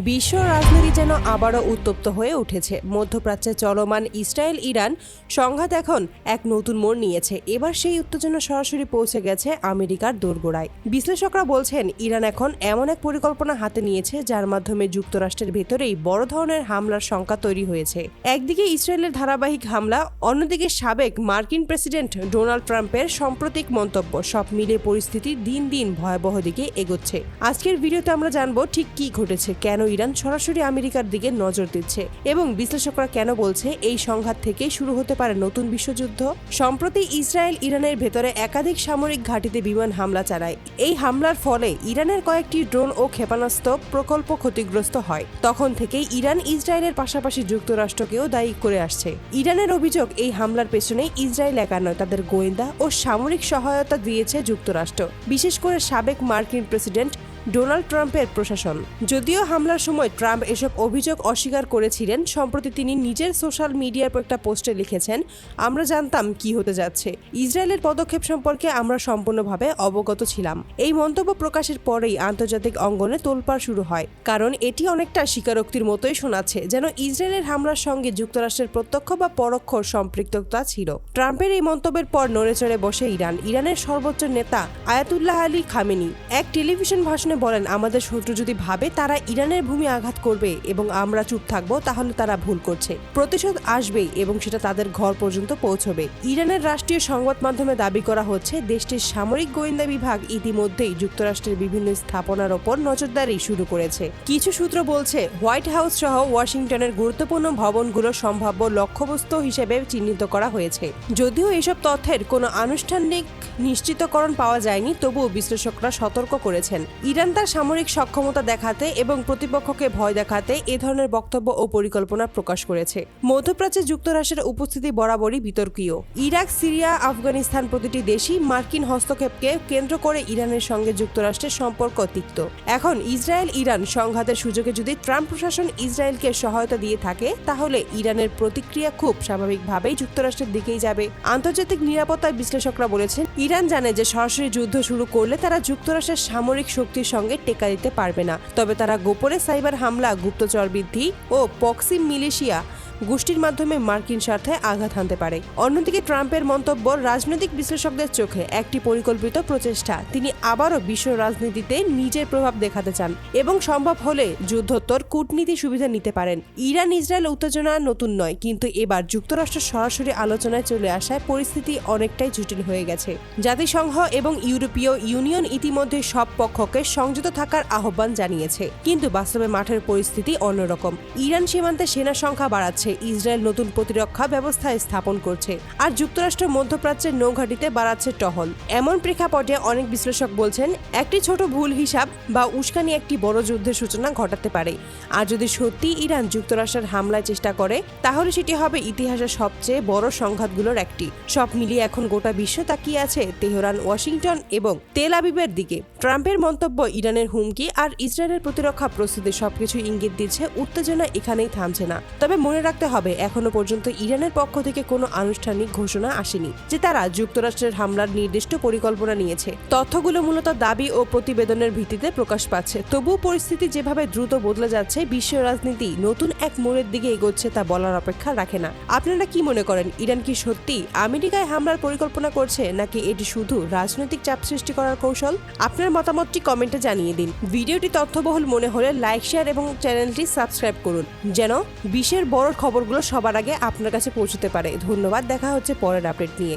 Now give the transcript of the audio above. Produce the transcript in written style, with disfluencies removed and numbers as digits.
বিশ্ব রাজনীতি যেন আবারও উত্তপ্ত হয়ে উঠেছে। মধ্যপ্রাচ্যে চলমান ইসরায়েল ইরান সংঘাত এখন এক নতুন মোড় নিয়েছে। এবার সেই উত্তেজনা সরাসরি পৌঁছে গেছে আমেরিকার দোরগোড়ায়। বিশ্লেষকরা বলছেন, ইরান এখন এমন এক পরিকল্পনা হাতে নিয়েছে যার মাধ্যমে যুক্তরাষ্ট্রের ভেতরেই বড় ধরনের হামলার শঙ্কা তৈরি হয়েছে। একদিকে ইসরায়েলের ধারাবাহিক হামলা, অন্যদিকে সাবেক মার্কিন প্রেসিডেন্ট ডোনাল্ড ট্রাম্পের সাম্প্রতিক মন্তব্য, সব মিলে পরিস্থিতি দিন দিন ভয়াবহ দিকে এগোচ্ছে। আজকের ভিডিওতে আমরা জানবো ঠিক কি ঘটেছে, কেন ইরান সরাসরি আমেরিকার দিকে নজর দিচ্ছে এবং বিশ্লেষকরা কেন বলছে এই সংঘাত থেকেই শুরু হতে পারে নতুন বিশ্বযুদ্ধ। সম্প্রতি ইসরায়েল ইরানের ভেতরে একাধিক সামরিক ঘাঁটিতে বিমান হামলা চালায়। এই হামলার ফলে ইরানের কয়েকটি ড্রোন ও ক্ষেপণাস্ত্র প্রকল্প ক্ষতিগ্রস্ত হয়। তখন থেকেই ইরান ইসরায়েলের পাশাপাশি যুক্তরাষ্ট্রকেও দায়ী করে আসছে। ইরানের অভিযোগ, এই হামলার পেছনে ইসরায়েল একা নয়, তাদের গোয়েন্দা ও সামরিক সহায়তা দিয়েছে যুক্তরাষ্ট্র, বিশেষ করে সাবেক মার্কিন প্রেসিডেন্ট ডোনাল্ড ট্রাম্পের প্রশাসন। যদিও হামলার সময় ট্রাম্প এসব অভিযোগ অস্বীকার করেছিলেন, সম্প্রতি তিনি নিজের সোশ্যাল মিডিয়ার একটা পোস্টে লিখেছেন, আমরা জানতাম কি হতে যাচ্ছে। ইসরায়েলের পদক্ষেপ সম্পর্কে আমরা সম্পূর্ণভাবে অবগত ছিলাম। এই মন্তব্য প্রকাশের পরেই আন্তর্জাতিক অঙ্গনে তোলপাড় শুরু হয়, কারণ এটি অনেকটা স্বীকারোক্তির মতোই শোনাচ্ছে, যেন ইসরায়েলের হামলার সঙ্গে যুক্তরাষ্ট্রের প্রত্যক্ষ বা পরোক্ষ সম্পৃক্ততা ছিল। ট্রাম্পের এই মন্তব্যের পর নড়েচড়ে বসে ইরান। ইরানের সর্বোচ্চ নেতা আয়াতুল্লাহ আলী খামেনি এক টেলিভিশন ভাষণে বলেন, আমাদের শত্রু যদি ভাবে তারা ইরানের ভূমি আঘাত করবে এবং আমরা চুপ থাকবো, তাহলে তারা ভুল করছে। প্রতিশোধ আসবেই এবং সেটা তাদের ঘর পর্যন্ত পৌঁছবে। ইরানের রাষ্ট্রীয় সংবাদ মাধ্যমে দাবি করা হচ্ছে, দেশটির সামরিক গোয়েন্দা বিভাগ ইতিমধ্যেই যুক্তরাষ্ট্রের বিভিন্ন স্থাপনার ওপর নজরদারি শুরু করেছে। কিছু সূত্র বলছে, হোয়াইট হাউস সহ ওয়াশিংটনের গুরুত্বপূর্ণ ভবনগুলো সম্ভাব্য লক্ষ্যবস্তু হিসেবে চিহ্নিত করা হয়েছে। যদিও এসব তথ্যের কোনো আনুষ্ঠানিক নিশ্চিতকরণ পাওয়া যায়নি, তবুও বিশ্লেষকরা সতর্ক করেছেন, ইরান তার সামরিক সক্ষমতা দেখাতে এবং প্রতিপক্ষকে ভয় দেখাতে এ ধরনের বক্তব্য ও পরিকল্পনা প্রকাশ করেছে। মধ্যপ্রাচ্যে যুক্তরাষ্ট্রের উপস্থিতি বরাবরই বিতর্কীয়। ইরাক, সিরিয়া, আফগানিস্তান প্রতিটি দেশই মার্কিন হস্তক্ষেপকে কেন্দ্র করে ইরানের সঙ্গে যুক্তরাষ্ট্রের সম্পর্ক তিক্ত। এখন ইসরায়েল ইরান সংঘাতের সুযোগে যদি ট্রাম্প প্রশাসন ইসরায়েলকে সহায়তা দিয়ে থাকে, তাহলে ইরানের প্রতিক্রিয়া খুব স্বাভাবিকভাবেই যুক্তরাষ্ট্রের দিকেই যাবে। আন্তর্জাতিক নিরাপত্তা বিশ্লেষকরা বলেছেন, ইরান জানে যে সরাসরি যুদ্ধ শুরু করলে তারা যুক্তরাষ্ট্রের সামরিক শক্তির সঙ্গে টেক্কা দিতে পারবে না। তবে তারা গোপনে সাইবার হামলা, গুপ্তচর বৃদ্ধি ও প্রক্সি মিলিশিয়া গোষ্ঠীর মাধ্যমে মার্কিন স্বার্থে আঘাত হানতে পারে। অন্যদিকে ট্রাম্পের মন্তব্য রাজনৈতিক বিশ্লেষকদের চোখে একটি পরিকল্পিত প্রচেষ্টা। তিনি আবারও বিশ্ব রাজনীতিতে নিজের প্রভাব দেখাতে চান এবং সম্ভব হলে যুদ্ধোত্তর কূটনীতি সুবিধা নিতে পারেন। ইরান ইসরায়েল উত্তেজনা নতুন নয়, কিন্তু এবার যুক্তরাষ্ট্র সরাসরি আলোচনায় চলে আসায় পরিস্থিতি অনেকটাই জটিল হয়ে গেছে। জাতিসংঘ এবং ইউরোপীয় ইউনিয়ন ইতিমধ্যে সব পক্ষকে সংযত থাকার আহ্বান জানিয়েছে, কিন্তু বাস্তবে মাঠের পরিস্থিতি অন্যরকম। ইরান সীমান্তে সেনা সংখ্যা বাড়াচ্ছে, ইসরায়েল নতুন প্রতিরক্ষা ব্যবস্থা স্থাপন করছে, আর যুক্তরাষ্ট্র মধ্যপ্রাচ্যের নৌঘাটিতে বাড়াচ্ছে টহল। এমন প্রেক্ষাপটে অনেক বিশ্লেষক বলছেন, একটি ছোট ভুল হিসাব বা উস্কানি একটি বড় যুদ্ধের সূচনা ঘটাতে পারে। আর যদি সত্যি ইরান যুক্তরাষ্ট্রের হামলার চেষ্টা করে, তাহলে সেটি হবে ইতিহাসের সবচেয়ে বড় সংঘাতগুলোর একটি। সব মিলিয়ে এখন গোটা বিশ্ব তাকিয়ে আছে তেহরান, ওয়াশিংটন এবং তেল আবিবের দিকে। ট্রাম্পের মন্তব্য, ইরানের হুমকি আর ইসরায়েলের প্রতিরক্ষা প্রস্তুতি সবকিছু ইঙ্গিত দিচ্ছে উত্তেজনা এখানেই থামছে না। তবে মনে রাখতে হবে, এখনো পর্যন্ত ইরানের পক্ষ থেকে কোনো আনুষ্ঠানিক ঘোষণা আসেনি যে তারা যুক্তরাষ্ট্রের হামলার নির্দিষ্ট পরিকল্পনা নিয়েছে। তথ্যগুলো মূলত দাবি ও প্রতিবেদনের ভিত্তিতে প্রকাশ পাচ্ছে। তবুও পরিস্থিতি যেভাবে দ্রুত বদলে যাচ্ছে, বিশ্ব রাজনীতি নতুন এক মোড়ের দিকে এগোচ্ছে তা বলার অপেক্ষা রাখে না। আপনারা কি মনে করেন, ইরান কি সত্যি আমেরিকায় হামলার পরিকল্পনা করছে, নাকি এটি শুধু রাজনৈতিক চাপ সৃষ্টি করার কৌশল? আপনার মতামতটি কমেন্টে জানিয়ে দিন। ভিডিওটি তথ্যবহুল মনে হলে লাইক, শেয়ার এবং চ্যানেলটি সাবস্ক্রাইব করুন, যেন বিশ্বের বড় খবরগুলো সবার আগে আপনার কাছে পৌঁছতে পারে। ধন্যবাদ, দেখা হচ্ছে পরের আপডেট নিয়ে।